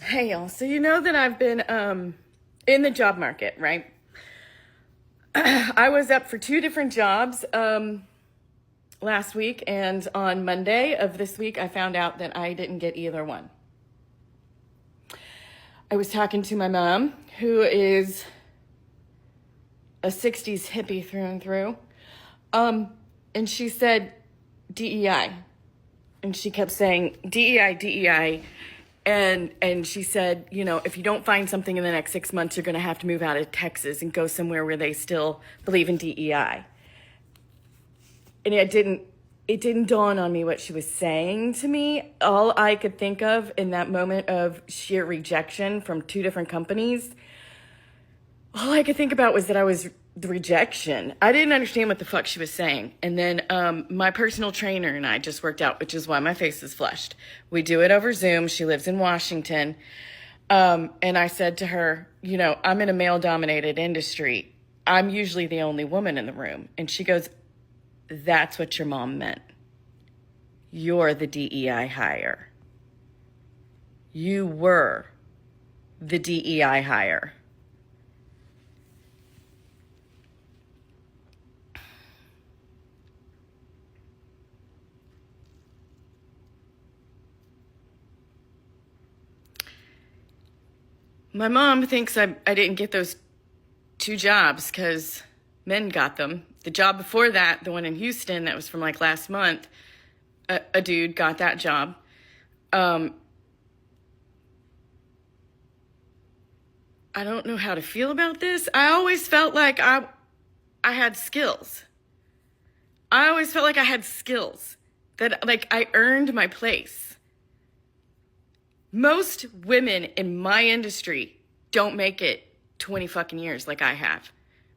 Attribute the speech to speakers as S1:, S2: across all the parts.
S1: Hey y'all, so you know that I've been in the job market, right? I was up for two different jobs last week, and on Monday of this week I found out that I didn't get either one. I was talking to my mom, who is a 60s hippie through and through, and she said DEI, and she kept saying DEI, DEI. And she said, you know, if you don't find something in the next 6 months, you're going to have to move out of Texas and go somewhere where they still believe in DEI. And it didn't dawn on me what she was saying to me. All I could think of in that moment of sheer rejection from two different companies, all I could think about was that I was the rejection. I didn't understand what the fuck she was saying. And then my personal trainer and I just worked out, which is why my face is flushed. We do it over Zoom. She lives in Washington. And I said to her, you know, I'm in a male-dominated industry. I'm usually the only woman in the room. And she goes, that's what your mom meant. You're the DEI hire. You were the DEI hire. My mom thinks I didn't get those two jobs because men got them. The job before that, the one in Houston, that was from like last month, a dude got that job. I don't know how to feel about this. I always felt like I had skills. I always felt like I had skills, that like I earned my place. Most women in my industry don't make it 20 fucking years like I have.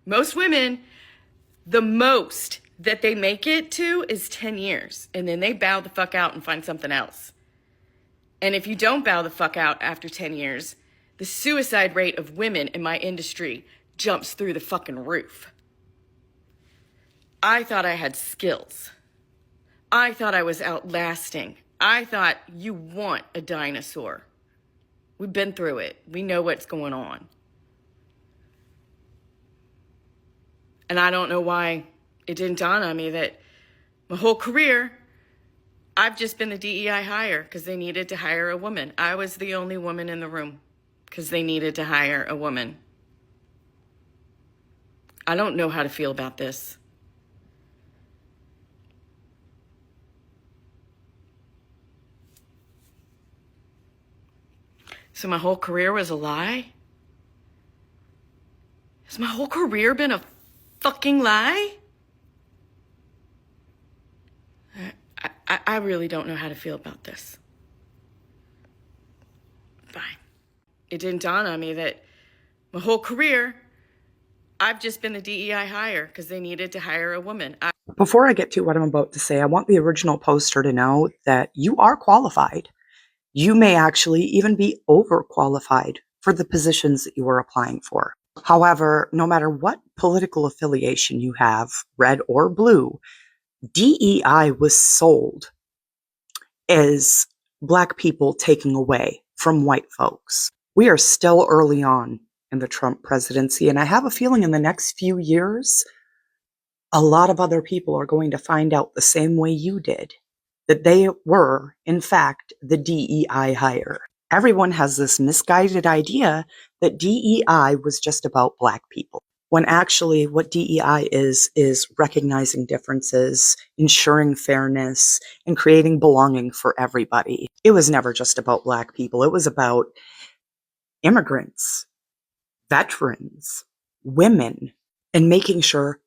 S1: Most women, the most that they make it to is 10 years. And then they bow the fuck out and find something else. And if you don't bow the fuck out after 10 years, the suicide rate of women in my industry jumps through the fucking roof. I thought I had skills. I thought I was outlasting. I thought, you want a dinosaur. We've been through it. We know what's going on. And I don't know why it didn't dawn on me that my whole career, I've just been the DEI hire because they needed to hire a woman. I was the only woman in the room because they needed to hire a woman. I don't know how to feel about this. So my whole career was a lie? Has my whole career been a fucking lie? I really don't know how to feel about this. Fine. It didn't dawn on me that my whole career, I've just been the DEI hire because they needed to hire a woman.
S2: Before I get to what I'm about to say, I want the original poster to know that you are qualified. You may actually even be overqualified for the positions that you are applying for. However, no matter what political affiliation you have, red or blue, DEI was sold as Black people taking away from white folks. We are still early on in the Trump presidency, and I have a feeling in the next few years, a lot of other people are going to find out the same way you did, that they were, in fact, the DEI hire. Everyone has this misguided idea that DEI was just about Black people, when actually what DEI is recognizing differences, ensuring fairness, and creating belonging for everybody. It was never just about Black people. It was about immigrants, veterans, women, and making sure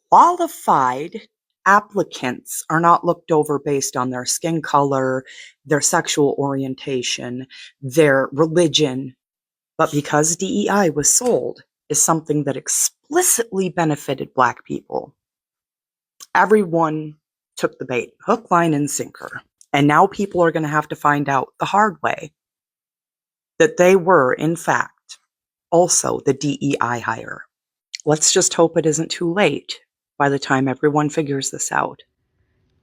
S2: qualified applicants are not looked over based on their skin color, their sexual orientation, their religion, but because DEI was sold as something that explicitly benefited Black people. Everyone took the bait, hook, line, and sinker. And now people are going to have to find out the hard way that they were, in fact, also the DEI hire. Let's just hope it isn't too late by the time everyone figures this out.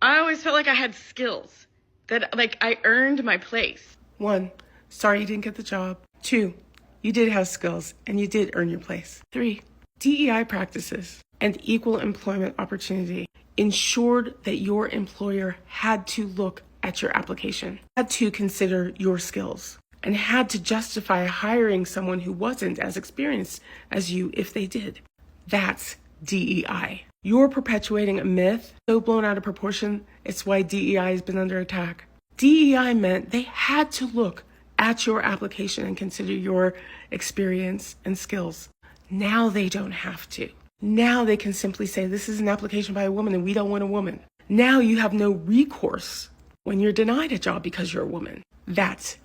S1: I always felt like I had skills, that like I earned my place.
S3: One, Sorry you didn't get the job. 2, you did have skills and you did earn your place. 3, DEI practices and equal employment opportunity ensured that your employer had to look at your application, had to consider your skills, and had to justify hiring someone who wasn't as experienced as you if they did. That's DEI. You're perpetuating a myth so blown out of proportion, it's why DEI has been under attack. DEI meant they had to look at your application and consider your experience and skills. Now they don't have to. Now they can simply say, this is an application by a woman and we don't want a woman. Now you have no recourse when you're denied a job because you're a woman. That's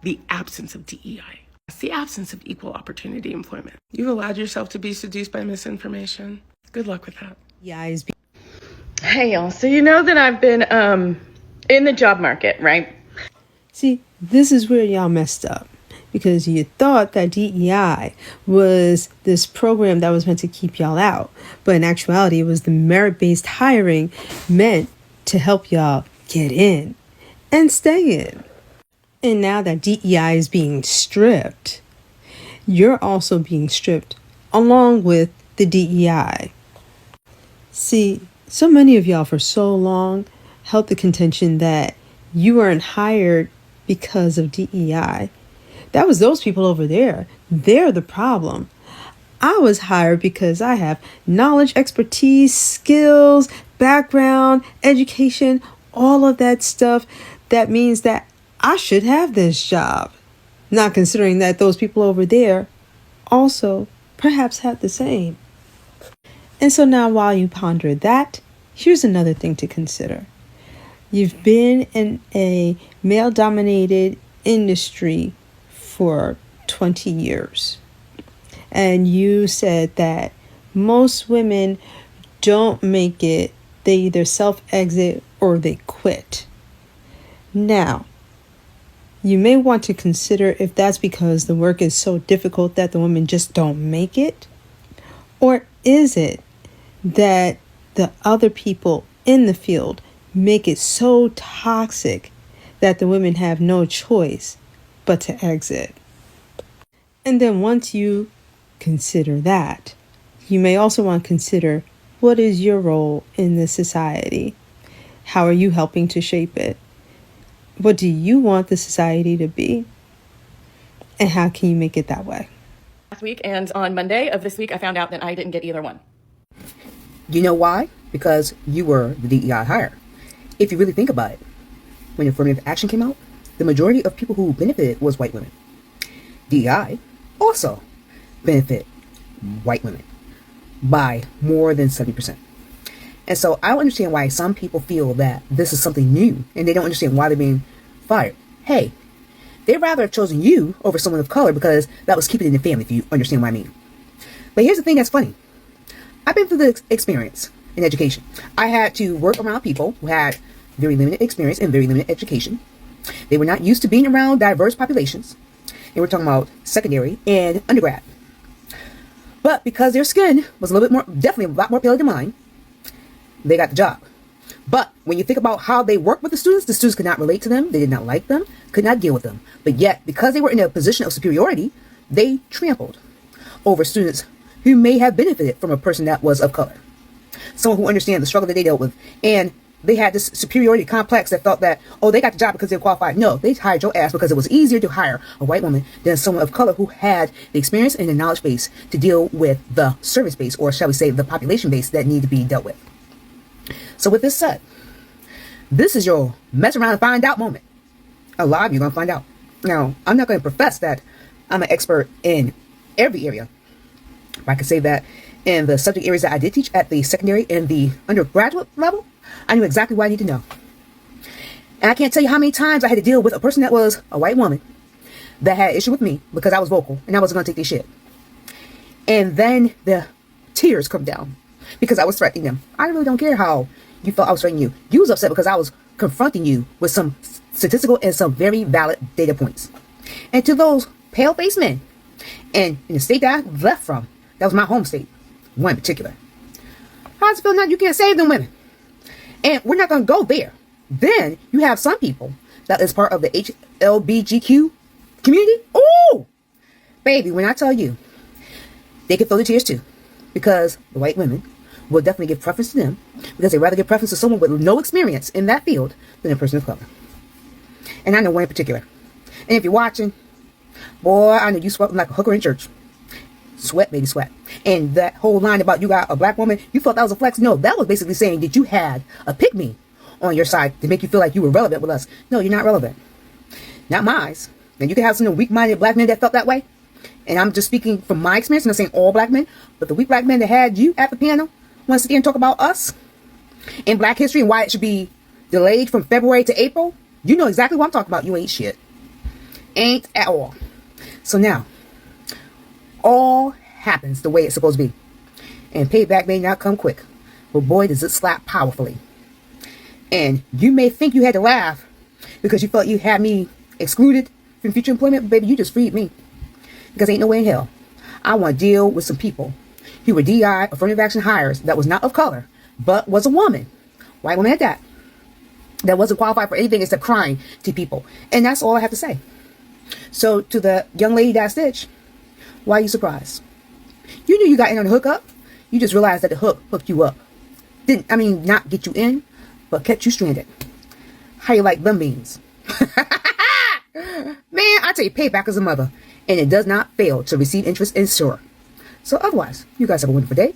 S3: the absence of DEI. It's the absence of equal opportunity employment. You've allowed yourself to be seduced by misinformation. Good luck with that.
S1: Hey, y'all. So you know that I've been in the job market, right?
S4: See, this is where y'all messed up, because you thought that DEI was this program that was meant to keep y'all out. But in actuality, it was the merit-based hiring meant to help y'all get in and stay in. And now that DEI is being stripped, you're also being stripped along with the DEI. See, so many of y'all for so long held the contention that you weren't hired because of DEI. That was those people over there. They're the problem. I was hired because I have knowledge, expertise, skills, background, education, all of that stuff. That means that I should have this job. Not considering that those people over there also perhaps had the same. And so now while you ponder that, here's another thing to consider. You've been in a male-dominated industry for 20 years. And you said that most women don't make it. They either self-exit or they quit. Now, you may want to consider if that's because the work is so difficult that the women just don't make it. Or is it that the other people in the field make it so toxic that the women have no choice but to exit? And then once you consider that, you may also want to consider, what is your role in this society? How are you helping to shape it? What do you want the society to be? And how can you make it that way?
S1: Last week and on Monday of this week, I found out that I didn't get either one.
S5: You know why? Because you were the DEI hire. If you really think about it, when affirmative action came out, the majority of people who benefited was white women. DEI also benefit white women by more than 70%. And so I don't understand why some people feel that this is something new and they don't understand why they're being fired. Hey, they'd rather have chosen you over someone of color because that was keeping it in the family, if you understand what I mean. But here's the thing that's funny. I've been through the experience in education. I had to work around people who had very limited experience and very limited education. They were not used to being around diverse populations. And we're talking about secondary and undergrad. But because their skin was a little bit more, definitely a lot more pale than mine, they got the job. But when you think about how they worked with the students could not relate to them. They did not like them, could not deal with them. But yet, because they were in a position of superiority, they trampled over students who may have benefited from a person that was of color. Someone who understands the struggle that they dealt with. And they had this superiority complex that thought that, oh, they got the job because they're qualified. No, they hired your ass because it was easier to hire a white woman than someone of color who had the experience and the knowledge base to deal with the service base, or shall we say the population base that need to be dealt with. So with this said, this is your mess around and find out moment. A lot of you are going to find out. Now, I'm not going to profess that I'm an expert in every area. I can say that in the subject areas that I did teach at the secondary and the undergraduate level, I knew exactly what I need to know. And I can't tell you how many times I had to deal with a person that was a white woman that had issue with me because I was vocal and I wasn't going to take their shit. And then the tears come down because I was threatening them. I really don't care how you felt I was threatening you. You was upset because I was confronting you with some statistical and some very valid data points. And to those pale-faced men, and in the state that I left from, that was my home state, one in particular. How does it feel now you can't save them women? And we're not going to go there. Then you have some people that is part of the HLBGQ community, oh, baby, when I tell you, they can throw the tears too, because the white women will definitely give preference to them because they rather give preference to someone with no experience in that field than a person of color. And I know one in particular. And if you're watching, boy, I know you sweat like a hooker in church. Sweat, baby, sweat. And that whole line about you got a black woman, you thought that was a flex? No, that was basically saying that you had a pick-me on your side to make you feel like you were relevant with us. No, you're not relevant. Not mine. And you can have some weak-minded black men that felt that way. And I'm just speaking from my experience. I'm not saying all black men, but the weak black men that had you at the piano want to sit there and talk about us in black history and why it should be delayed from February to April. You know exactly what I'm talking about. You ain't shit. Ain't at all. So now, all happens the way it's supposed to be. And payback may not come quick, but boy, does it slap powerfully. And you may think you had to laugh because you felt you had me excluded from future employment, but baby, you just freed me. Because ain't no way in hell I want to deal with some people who were DEI affirmative action hires that was not of color, but was a woman, white woman at that wasn't qualified for anything except crying to people. And that's all I have to say. So to the young lady that stitch, why are you surprised? You knew you got in on the hookup. You just realized that the hook hooked you up. Not get you in, but kept you stranded. How you like them beans? Man, I tell you, payback is a mother. And it does not fail to receive interest and sure. So otherwise, you guys have a wonderful day.